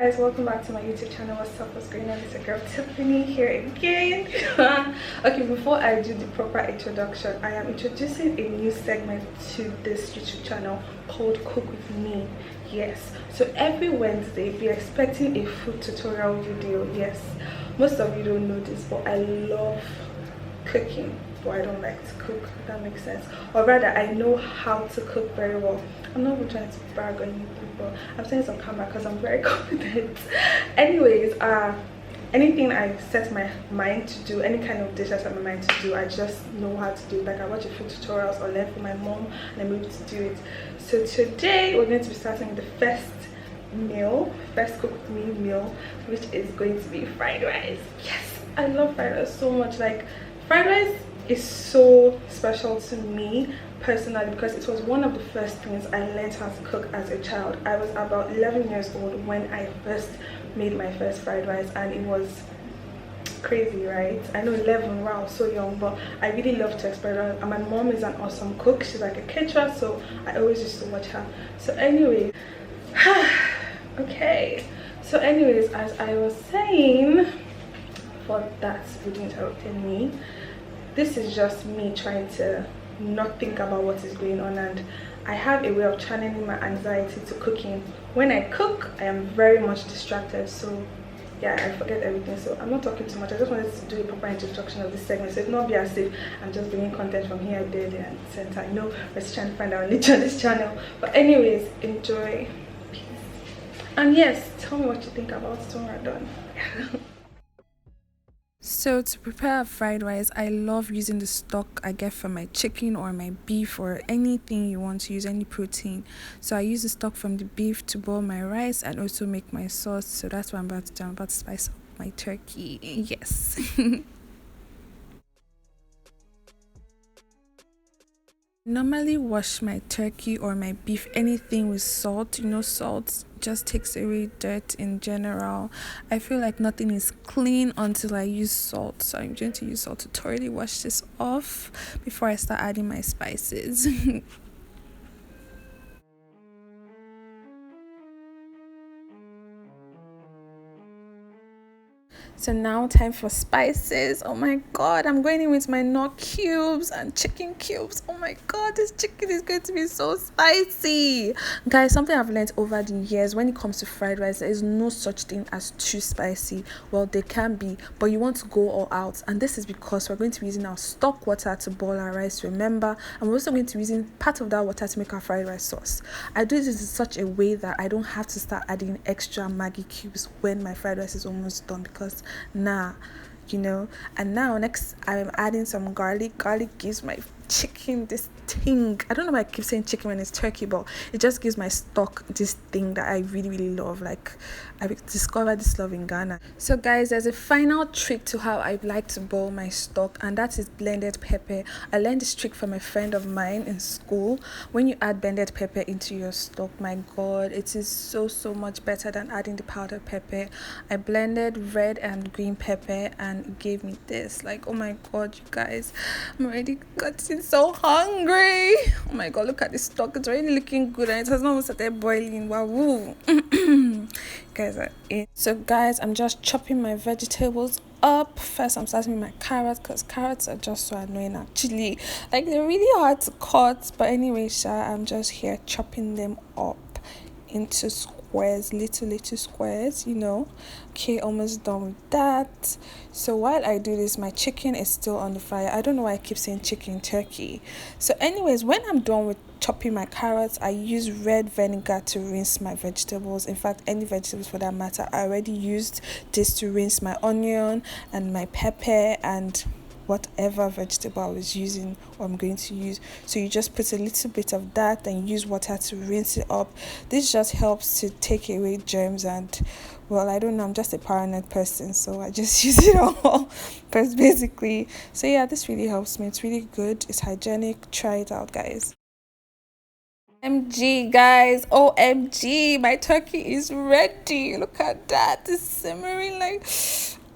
Guys, welcome back to my YouTube channel. What's up, what's going on? It's your girl Tiffany here again. Okay, before I do the proper introduction, I am introducing a new segment to this YouTube channel called Cook With Me. Yes, so every Wednesday be expecting a food tutorial video. Yes, most of you don't know this, but I love cooking, but I don't like to cook, if that makes sense. Or rather, I know how to cook very well. I'm not even trying to brag on you people. I'm saying this on camera because I'm very confident. Anyways, anything I set my mind to do, any kind of dish I set my mind to do, I just know how to do it. Like I watch a few tutorials or learn from my mom and I'm able to do it. So today we're going to be starting with the first cook with me meal, which is going to be fried rice. Yes, I love fried rice so much. Like fried rice is so special to me personally because it was one of the first things I learned how to cook as a child. I was about 11 years old when I first made my first fried rice, and it was crazy, right? I know 11, wow, so young, but I really love to experiment. And my mom is an awesome cook. She's like a caterer, so I always used to watch her. So anyway, okay, so anyways, as I was saying, for that video interrupting me, this is just me trying to not think about what is going on, and I have a way of channeling my anxiety to cooking. When I cook, I am very much distracted, so yeah, I forget everything. So I'm not talking too much. I just wanted to do a proper introduction of this segment, so it not be as if I'm just bringing content from here, there, and center. I know we're just trying to find our niche on this channel, but anyways, enjoy. Peace. And yes, tell me what you think about it when we're done. So to prepare a fried rice, I love using the stock I get from my chicken or my beef or anything you want to use, any protein. So I use the stock from the beef to boil my rice and also make my sauce. So that's what I'm about to do. I'm about to spice up my turkey. Yes. Normally wash my turkey or my beef, anything with salt. Salt just takes away dirt in general. I feel like nothing is clean until I use salt, so I'm going to use salt to thoroughly wash this off before I start adding my spices. So now time for spices. Oh my god, I'm going in with my nut cubes and chicken cubes. Oh my god, this chicken is going to be so spicy. Guys, something I've learned over the years, when it comes to fried rice, there is no such thing as too spicy. Well, they can be, but you want to go all out. And this is because we're going to be using our stock water to boil our rice, remember? And we're also going to be using part of that water to make our fried rice sauce. I do this in such a way that I don't have to start adding extra Maggi cubes when my fried rice is almost done, because and now next I'm adding some garlic. Garlic gives my chicken this thing. I don't know why I keep saying chicken when it's turkey, but it just gives my stock this thing that I really love. Like, I discovered this love in Ghana. So guys, there's a final trick to how I like to boil my stock, and that is blended pepper. I learned this trick from a friend of mine in school. When you add blended pepper into your stock, my god, it is so much better than adding the powdered pepper. I blended red and green pepper and it gave me this. Like, oh my god, you guys, I'm already getting so hungry. Oh my god, look at this stock. It's already looking good and it has not even started boiling. Wow. Guys are in. So guys, I'm just chopping my vegetables up. First I'm starting with my carrots, because carrots are just so annoying actually. Like, they're really hard to cut, but anyway, I'm just here chopping them up into squares, little squares. Okay, almost done with that. So while I do this, my chicken is still on the fire. I don't know why I keep saying chicken, turkey. So anyways, when I'm done with chopping my carrots, I use red vinegar to rinse my vegetables. In fact, any vegetables for that matter. I already used this to rinse my onion and my pepper and whatever vegetable I was using or I'm going to use. So you just put a little bit of that and use water to rinse it up. This just helps to take away germs, and well, I don't know, I'm just a paranoid person, so I just use it all but basically. So yeah, this really helps me. It's really good, it's hygienic. Try it out, guys. OMG, guys, OMG, my turkey is ready. Look at that, it's simmering. Like,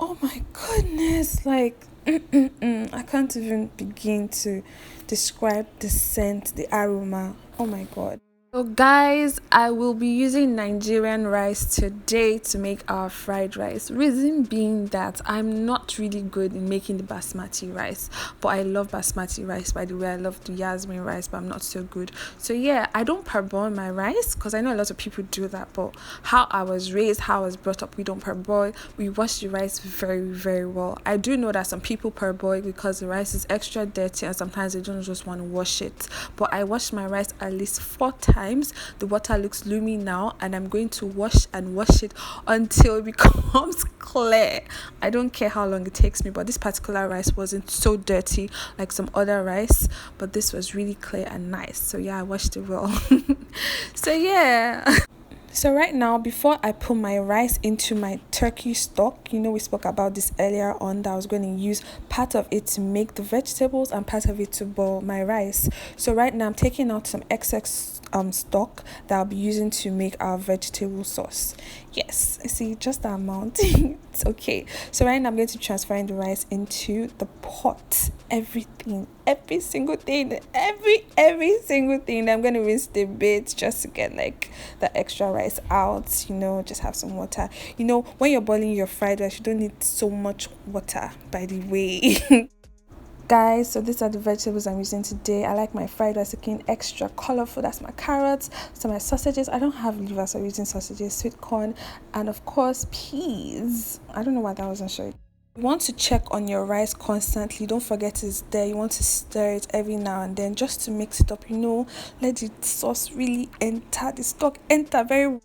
oh my goodness, like I can't even begin to describe the scent, the aroma. Oh my god. So guys, I will be using Nigerian rice today to make our fried rice. Reason being that I'm not really good in making the basmati rice, but I love basmati rice. By the way, I love the yasmin rice, but I'm not so good. So yeah, I don't parboil my rice because I know a lot of people do that, but how I was raised, how I was brought up, we don't parboil. We wash the rice very, very well. I do know that some people parboil because the rice is extra dirty and sometimes they don't just want to wash it. But I wash my rice at least 4 times. The water looks loomy now, and I'm going to wash and wash it until it becomes clear. I don't care how long it takes me, but this particular rice wasn't so dirty like some other rice, but this was really clear and nice. So yeah, I washed it well. So yeah. So right now, before I put my rice into my turkey stock, we spoke about this earlier on, that I was going to use part of it to make the vegetables and part of it to boil my rice. So right now I'm taking out some excess stock that I'll be using to make our vegetable sauce. Yes, I see, just the amount. It's okay. So right now I'm going to be transferring the rice into the pot. Every single thing, every single thing. I'm going to rinse the bit just to get like the extra rice out. Just have some water. When you're boiling your fried rice, you don't need so much water, by the way. Guys, so these are the vegetables I'm using today. I like my fried rice looking extra colorful. That's my carrots. So my sausages, I don't have liver, so I'm using sausages, sweet corn, and of course peas. I don't know why that wasn't sure. You want to check on your rice constantly. Don't forget it's there. You want to stir it every now and then just to mix it up. Let the sauce really enter, the stock enter very well.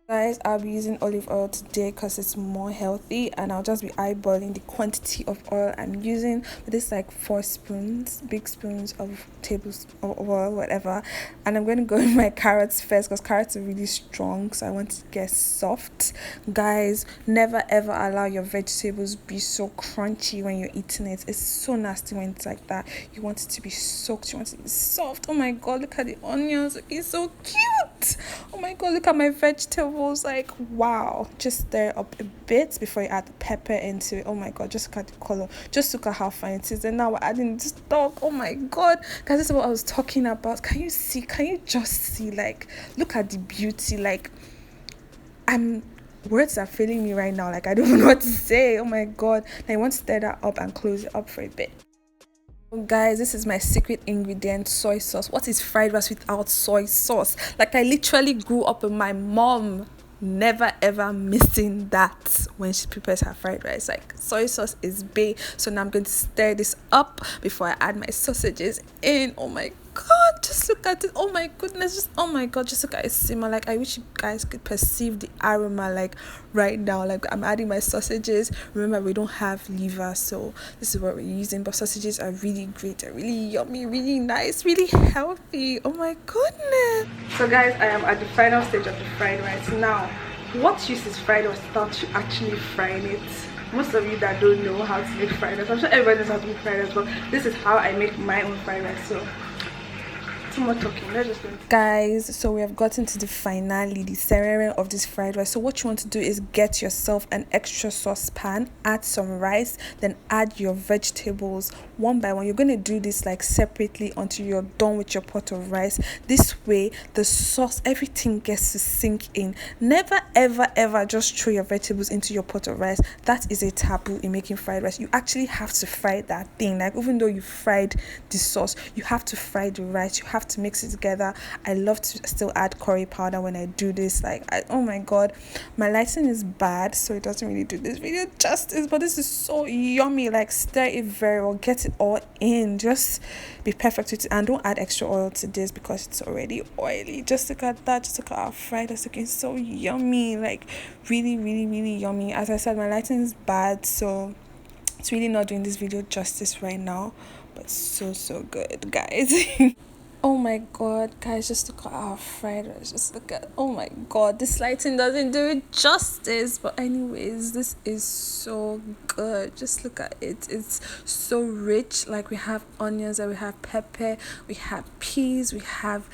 Guys, I'll be using olive oil today because it's more healthy, and I'll just be eyeballing the quantity of oil I'm using. This is like 4 spoons, big spoons of tablespoon of oil, whatever. And I'm going to go with my carrots first because carrots are really strong, so I want to get soft. Guys, never ever allow your vegetables be so crunchy when you're eating it. It's so nasty when it's like that. You want it to be soaked, you want it to be soft. Oh my god, look at the onions, it's so cute. Oh my god, look at my vegetables. Like, wow. Just stir up a bit before you add the pepper into it. Oh my god, just look at the color, just look at how fine it is. And now we're adding this stock. Oh my god, guys, this is what I was talking about. Can you just see, like, look at the beauty. Like, words are failing me right now. Like, I don't know what to say. Oh my god. Now I want to stir that up and close it up for a bit. Guys, this is my secret ingredient, soy sauce. What is fried rice without soy sauce? Like, I literally grew up with my mom never ever missing that when she prepares her fried rice. Like, soy sauce is big. So now I'm going to stir this up before I add my sausages in. Oh my god, just look at it. Oh my goodness, oh my god, just look at it simmer. Like, I wish you guys could perceive the aroma, like, right now. Like, I'm adding my sausages. Remember, we don't have liver, so this is what we're using, but sausages are really great. They're really yummy, really nice, really healthy. Oh my goodness. So guys, I am at the final stage of the fried rice. Now, what use is fried rice without you actually frying it? Most of you that don't know how to make fried rice, I'm sure everybody knows how to make fried rice, but this is how I make my own fried rice. So more talking, let's just go. Guys, so we have gotten to the finale, the ceremony of this fried rice. So what you want to do is get yourself an extra saucepan, add some rice, then add your vegetables one by one. You're going to do this like separately until you're done with your pot of rice. This way the sauce, everything gets to sink in. Never ever just throw your vegetables into your pot of rice. That is a taboo in making fried rice. You actually have to fry that thing. Like, even though you fried the sauce, you have to fry the rice. You have to mix it together. I love to still add curry powder when I do this. Like, oh my god, my lighting is bad, so it doesn't really do this video justice, but this is so yummy. Like, stir it very well, get it all in, just be perfect with it, and don't add extra oil to this because it's already oily. Just look at that, just look at our fried. It's looking so yummy, like really yummy. As I said, my lighting is bad, so it's really not doing this video justice right now, but so good, guys. Oh my god, guys, just look at our fried rice. Just look at, oh my god, this lighting doesn't do it justice. But anyways, this is so good. Just look at it. It's so rich. Like, we have onions and we have pepper, we have peas, we have,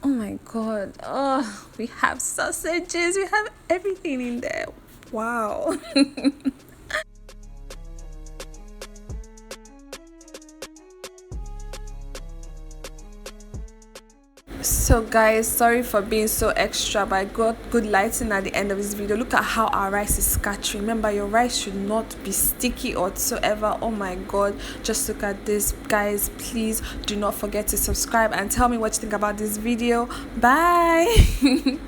oh my god, we have sausages, we have everything in there. Wow. So guys, sorry for being so extra, but I got good lighting at the end of this video. Look at how our rice is scattering. Remember, your rice should not be sticky or whatsoever. Oh my god, just look at this. Guys, please do not forget to subscribe and tell me what you think about this video. Bye.